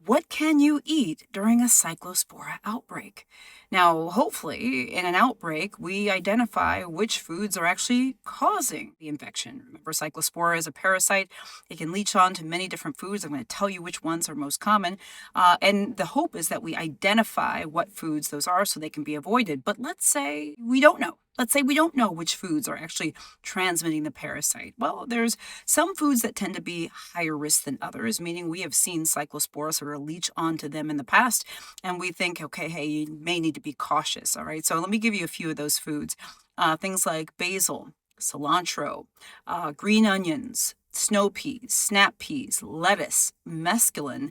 What can you eat during a cyclospora outbreak? Now, hopefully, in an outbreak, we identify which foods are actually causing the infection. Remember, cyclospora is a parasite. It can leach on to many different foods. I'm going to tell you which ones are most common. And the hope is that we identify what foods those are so they can be avoided. But let's say we don't know. Let's say we don't know which foods are actually transmitting the parasite. Well, there's some foods that tend to be higher risk than others, meaning we have seen cyclospora sort of leach onto them in the past, and we think, okay, hey, you may need to be cautious, all right? So let me give you a few of those foods. Things like basil, cilantro, green onions, snow peas, snap peas, lettuce, mescaline,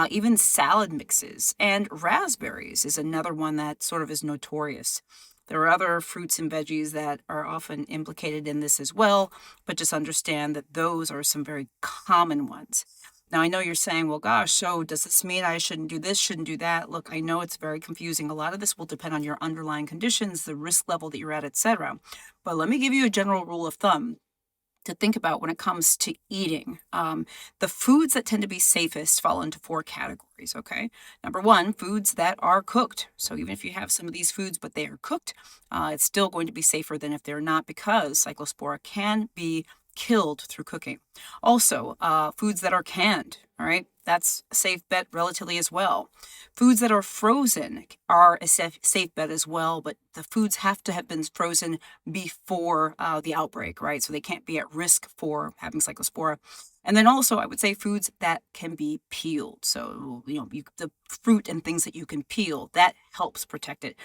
even salad mixes, and raspberries is another one that sort of is notorious. There are other fruits and veggies that are often implicated in this as well, but just understand that those are some very common ones. Now, I know you're saying, well, gosh, so does this mean I shouldn't do this, shouldn't do that? Look, I know it's very confusing. A lot of this will depend on your underlying conditions, the risk level that you're at, etc. But let me give you a general rule of thumb to think about when it comes to eating. The foods that tend to be safest fall into 4 categories, okay? Number 1, foods that are cooked. So even if you have some of these foods, but they are cooked, it's still going to be safer than if they're not, because cyclospora can be killed through cooking. Also, foods that are canned, all right? That's a safe bet relatively as well. Foods that are frozen are a safe bet as well, but the foods have to have been frozen before the outbreak, right? So they can't be at risk for having cyclospora. And then also, I would say foods that can be peeled. So, the fruit and things that you can peel, that helps protect it.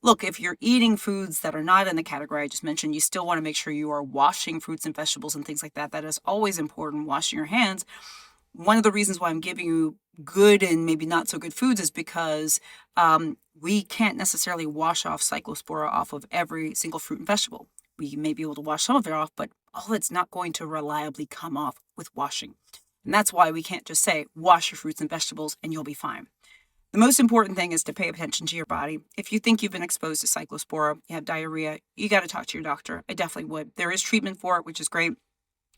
Look, if you're eating foods that are not in the category I just mentioned, you still want to make sure you are washing fruits and vegetables and things like that. That is always important, washing your hands. One of the reasons why I'm giving you good and maybe not so good foods is because we can't necessarily wash off cyclospora off of every single fruit and vegetable. We may be able to wash some of it off, but all it's not going to reliably come off with washing. And that's why we can't just say, wash your fruits and vegetables and you'll be fine. The most important thing is to pay attention to your body. If you think you've been exposed to cyclospora, you have diarrhea, you got to talk to your doctor. I definitely would. There is treatment for it, which is great.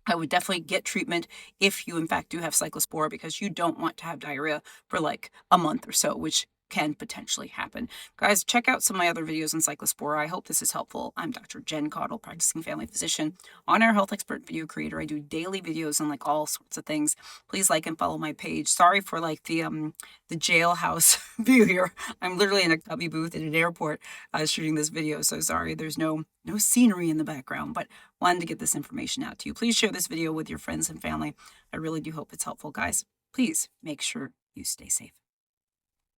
I would definitely get treatment if you, in fact, do have cyclospora, because you don't want to have diarrhea for like a month or so, which can potentially happen. Guys, check out some of my other videos on cyclospora. I hope this is helpful. I'm Dr. Jen Caudle, practicing family physician, on-air health expert, video creator. I do daily videos on like all sorts of things. Please like and follow my page. Sorry for like the jailhouse view here. I'm literally in a cubby booth at an airport shooting this video, so sorry. There's no scenery in the background, but wanted to get this information out to you. Please share this video with your friends and family. I really do hope it's helpful, guys. Please make sure you stay safe.